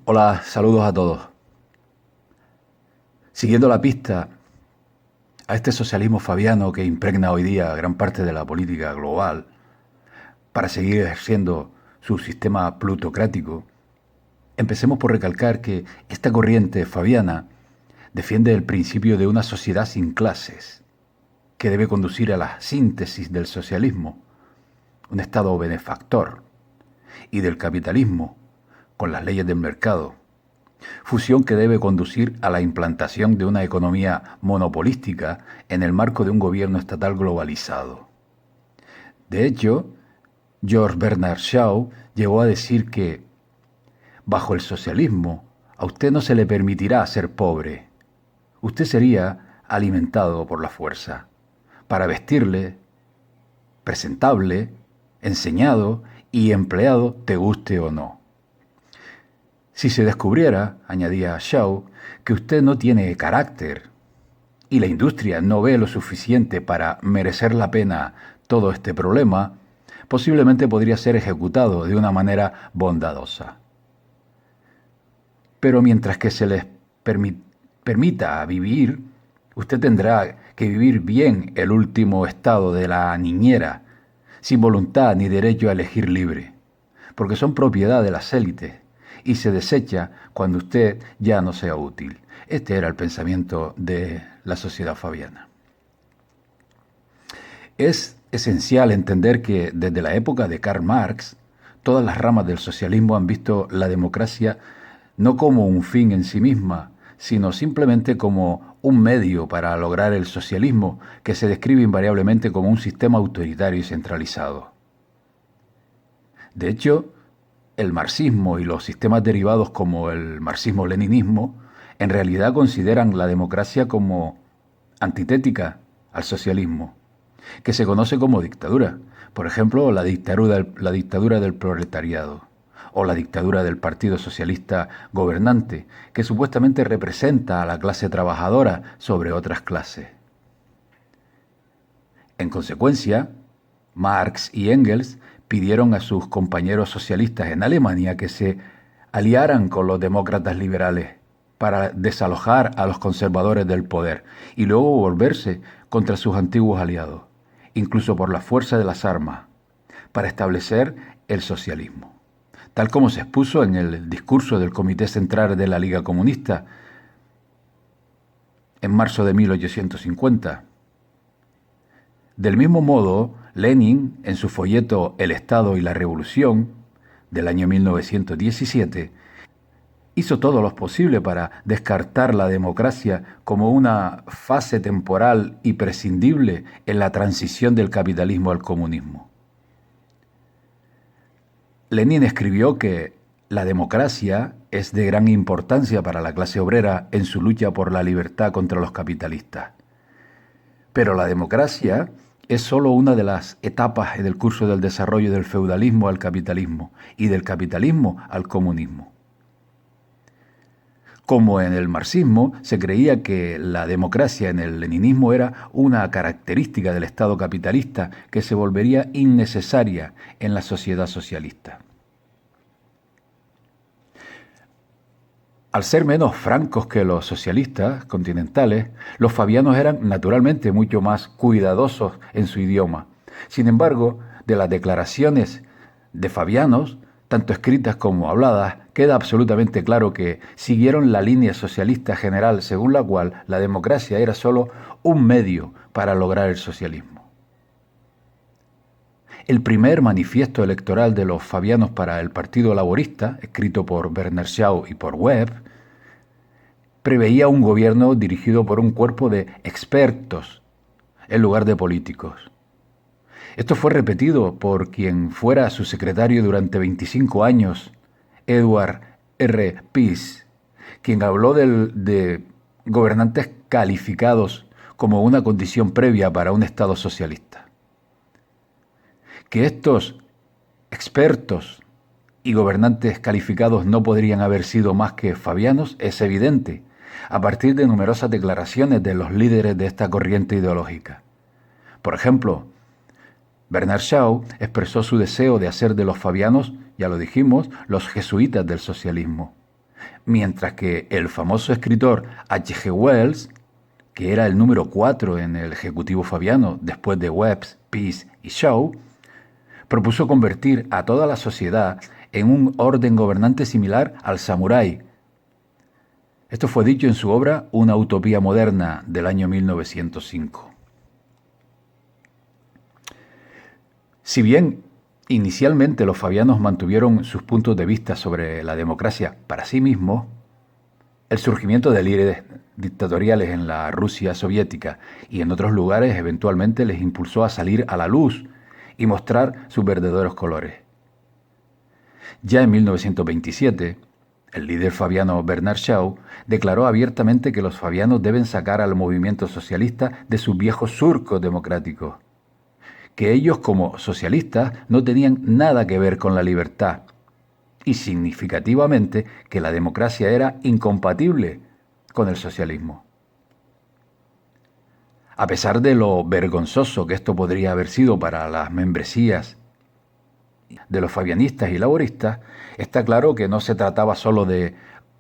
Hola, saludos a todos. Siguiendo la pista a este socialismo fabiano que impregna hoy día gran parte de la política global para seguir ejerciendo su sistema plutocrático, empecemos por recalcar que esta corriente fabiana defiende el principio de una sociedad sin clases, que debe conducir a la síntesis del socialismo, un Estado benefactor, y del capitalismo, con las leyes del mercado, fusión que debe conducir a la implantación de una economía monopolística en el marco de un gobierno estatal globalizado. De hecho, George Bernard Shaw llegó a decir que, bajo el socialismo, a usted no se le permitirá ser pobre. Usted sería alimentado por la fuerza, para vestirle, presentable, enseñado y empleado, te guste o no. Si se descubriera, añadía Shaw, que usted no tiene carácter y la industria no ve lo suficiente para merecer la pena todo este problema, posiblemente podría ser ejecutado de una manera bondadosa. Pero mientras que se les permita vivir, usted tendrá que vivir bien el último estado de la niñera, sin voluntad ni derecho a elegir libre, porque son propiedad de las élites y se desecha cuando usted ya no sea útil. Este era el pensamiento de la sociedad fabiana. Es esencial entender que desde la época de Karl Marx, todas las ramas del socialismo han visto la democracia no como un fin en sí misma, sino simplemente como un medio para lograr el socialismo, que se describe invariablemente como un sistema autoritario y centralizado. De hecho, el marxismo y los sistemas derivados como el marxismo-leninismo en realidad consideran la democracia como antitética al socialismo, que se conoce como dictadura. Por ejemplo, la dictadura del proletariado o la dictadura del Partido Socialista gobernante, que supuestamente representa a la clase trabajadora sobre otras clases. En consecuencia, Marx y Engels pidieron a sus compañeros socialistas en Alemania que se aliaran con los demócratas liberales para desalojar a los conservadores del poder y luego volverse contra sus antiguos aliados, incluso por la fuerza de las armas, para establecer el socialismo. Tal como se expuso en el discurso del Comité Central de la Liga Comunista en marzo de 1850. Del mismo modo, Lenin, en su folleto El Estado y la Revolución, del año 1917, hizo todo lo posible para descartar la democracia como una fase temporal y prescindible en la transición del capitalismo al comunismo. Lenin escribió que la democracia es de gran importancia para la clase obrera en su lucha por la libertad contra los capitalistas. Pero la democracia es sólo una de las etapas en el curso del desarrollo del feudalismo al capitalismo y del capitalismo al comunismo. Como en el marxismo se creía que la democracia en el leninismo era una característica del Estado capitalista que se volvería innecesaria en la sociedad socialista. Al ser menos francos que los socialistas continentales, los fabianos eran naturalmente mucho más cuidadosos en su idioma. Sin embargo, de las declaraciones de fabianos, tanto escritas como habladas, queda absolutamente claro que siguieron la línea socialista general según la cual la democracia era sólo un medio para lograr el socialismo. El primer manifiesto electoral de los fabianos para el Partido Laborista, escrito por Bernard Shaw y por Webb, preveía un gobierno dirigido por un cuerpo de expertos en lugar de políticos. Esto fue repetido por quien fuera su secretario durante 25 años, Edward R. Pease, quien habló de gobernantes calificados como una condición previa para un Estado socialista. Que estos expertos y gobernantes calificados no podrían haber sido más que fabianos es evidente, a partir de numerosas declaraciones de los líderes de esta corriente ideológica. Por ejemplo, Bernard Shaw expresó su deseo de hacer de los fabianos, ya lo dijimos, los jesuitas del socialismo. mientras que el famoso escritor H. G. Wells, que era el número 4 en el Ejecutivo fabiano después de Webs, Peace y Shaw, propuso convertir a toda la sociedad en un orden gobernante similar al samurái. Esto fue dicho en su obra Una utopía moderna del año 1905. Si bien inicialmente los fabianos mantuvieron sus puntos de vista sobre la democracia para sí mismos, el surgimiento de líderes dictatoriales en la Rusia soviética y en otros lugares eventualmente les impulsó a salir a la luz y mostrar sus verdaderos colores. Ya en 1927, el líder fabiano Bernard Shaw declaró abiertamente que los fabianos deben sacar al movimiento socialista de sus viejos surcos democráticos, que ellos como socialistas no tenían nada que ver con la libertad, y significativamente que la democracia era incompatible con el socialismo. A pesar de lo vergonzoso que esto podría haber sido para las membresías de los fabianistas y laboristas, está claro que no se trataba solo de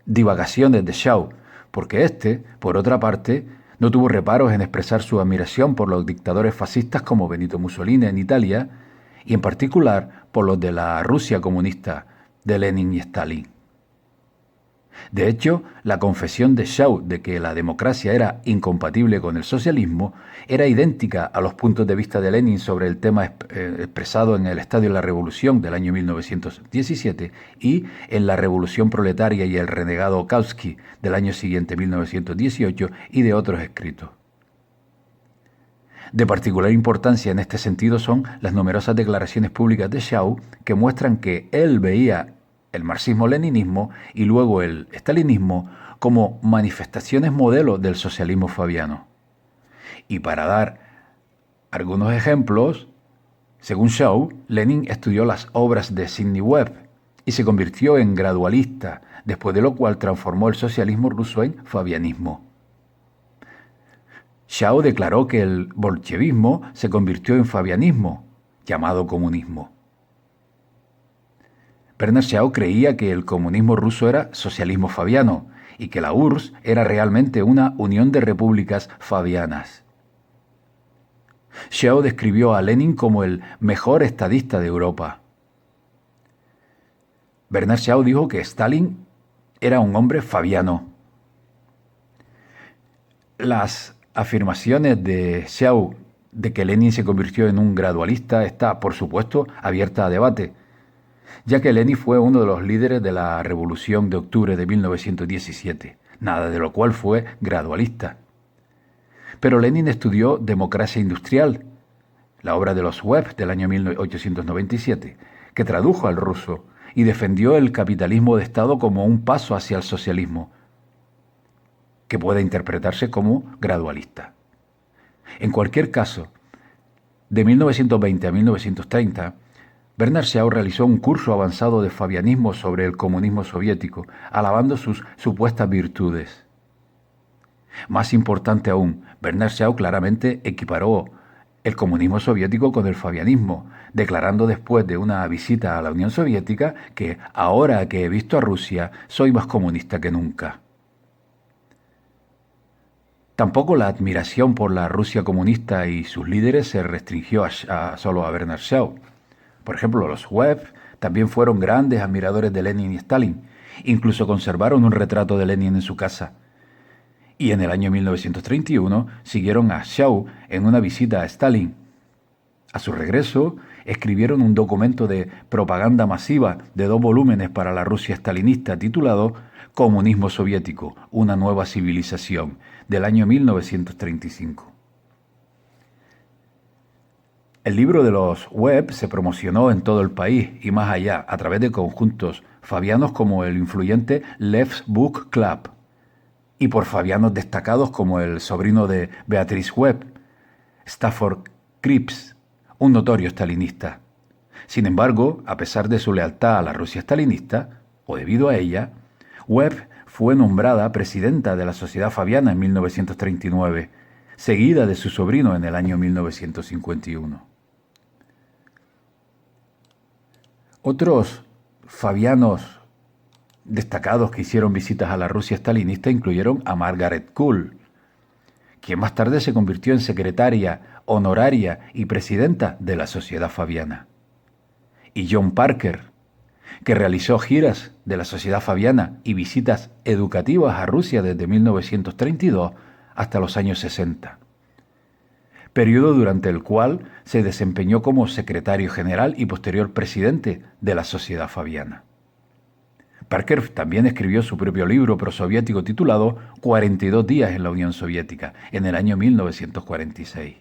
divagaciones de Shaw, porque éste, por otra parte, no tuvo reparos en expresar su admiración por los dictadores fascistas como Benito Mussolini en Italia, y en particular por los de la Rusia comunista de Lenin y Stalin. De hecho, la confesión de Shaw de que la democracia era incompatible con el socialismo era idéntica a los puntos de vista de Lenin sobre el tema expresado en el Estadio de la Revolución del año 1917 y en la Revolución Proletaria y el renegado Kautsky del año siguiente, 1918, y de otros escritos. De particular importancia en este sentido son las numerosas declaraciones públicas de Shaw que muestran que él veía el marxismo-leninismo y luego el estalinismo como manifestaciones modelo del socialismo fabiano. Y para dar algunos ejemplos, según Shaw, Lenin estudió las obras de Sidney Webb y se convirtió en gradualista, después de lo cual transformó el socialismo ruso en fabianismo. Shaw declaró que el bolchevismo se convirtió en fabianismo, llamado comunismo. Bernard Shaw creía que el comunismo ruso era socialismo fabiano y que la URSS era realmente una unión de repúblicas fabianas. Shaw describió a Lenin como el mejor estadista de Europa. Bernard Shaw dijo que Stalin era un hombre fabiano. Las afirmaciones de Shaw de que Lenin se convirtió en un gradualista está, por supuesto, abierta a debate, ya que Lenin fue uno de los líderes de la Revolución de Octubre de 1917, nada de lo cual fue gradualista. Pero Lenin estudió Democracia Industrial, la obra de los Webb del año 1897, que tradujo al ruso y defendió el capitalismo de Estado como un paso hacia el socialismo, que puede interpretarse como gradualista. En cualquier caso, de 1920 a 1930, Bernard Shaw realizó un curso avanzado de fabianismo sobre el comunismo soviético, alabando sus supuestas virtudes. Más importante aún, Bernard Shaw claramente equiparó el comunismo soviético con el fabianismo, declarando después de una visita a la Unión Soviética que ahora que he visto a Rusia, soy más comunista que nunca. Tampoco la admiración por la Rusia comunista y sus líderes se restringió solo a Bernard Shaw. Por ejemplo, los Webb también fueron grandes admiradores de Lenin y Stalin. Incluso conservaron un retrato de Lenin en su casa. Y en el año 1931 siguieron a Shaw en una visita a Stalin. A su regreso, escribieron un documento de propaganda masiva de 2 volúmenes para la Rusia stalinista titulado Comunismo Soviético, una nueva civilización, del año 1935. El libro de los Webb se promocionó en todo el país y más allá a través de conjuntos fabianos como el influyente Left's Book Club y por fabianos destacados como el sobrino de Beatrice Webb, Stafford Cripps, un notorio stalinista. Sin embargo, a pesar de su lealtad a la Rusia stalinista, o debido a ella, Webb fue nombrada presidenta de la Sociedad Fabiana en 1939, seguida de su sobrino en el año 1951. Otros fabianos destacados que hicieron visitas a la Rusia stalinista incluyeron a Margaret Kuhl, quien más tarde se convirtió en secretaria honoraria y presidenta de la Sociedad Fabiana, y John Parker, que realizó giras de la Sociedad Fabiana y visitas educativas a Rusia desde 1932 hasta los años 60, periodo durante el cual se desempeñó como secretario general y posterior presidente de la Sociedad Fabiana. Parker también escribió su propio libro prosoviético titulado 42 días en la Unión Soviética, en el año 1946.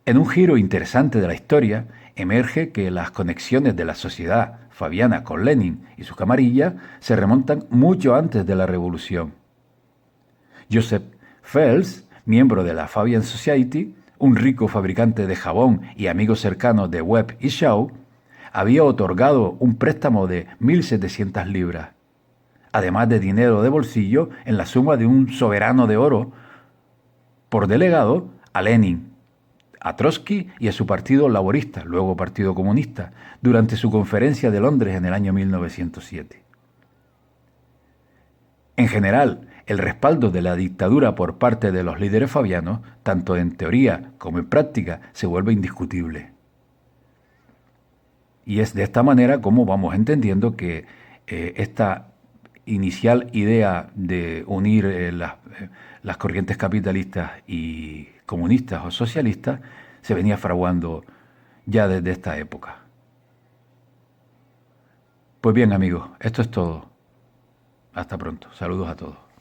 En un giro interesante de la historia, emerge que las conexiones de la Sociedad Fabiana con Lenin y su camarilla se remontan mucho antes de la Revolución. Joseph Fels, miembro de la Fabian Society, un rico fabricante de jabón y amigo cercano de Webb y Shaw, había otorgado un préstamo de 1.700 libras, además de dinero de bolsillo en la suma de un soberano de oro, por delegado a Lenin, a Trotsky y a su partido laborista, luego Partido Comunista, durante su conferencia de Londres en el año 1907. En general, el respaldo de la dictadura por parte de los líderes fabianos, tanto en teoría como en práctica, se vuelve indiscutible. Y es de esta manera como vamos entendiendo que esta inicial idea de unir las corrientes capitalistas y comunistas o socialistas se venía fraguando ya desde esta época. Pues bien, amigos, esto es todo. Hasta pronto. Saludos a todos.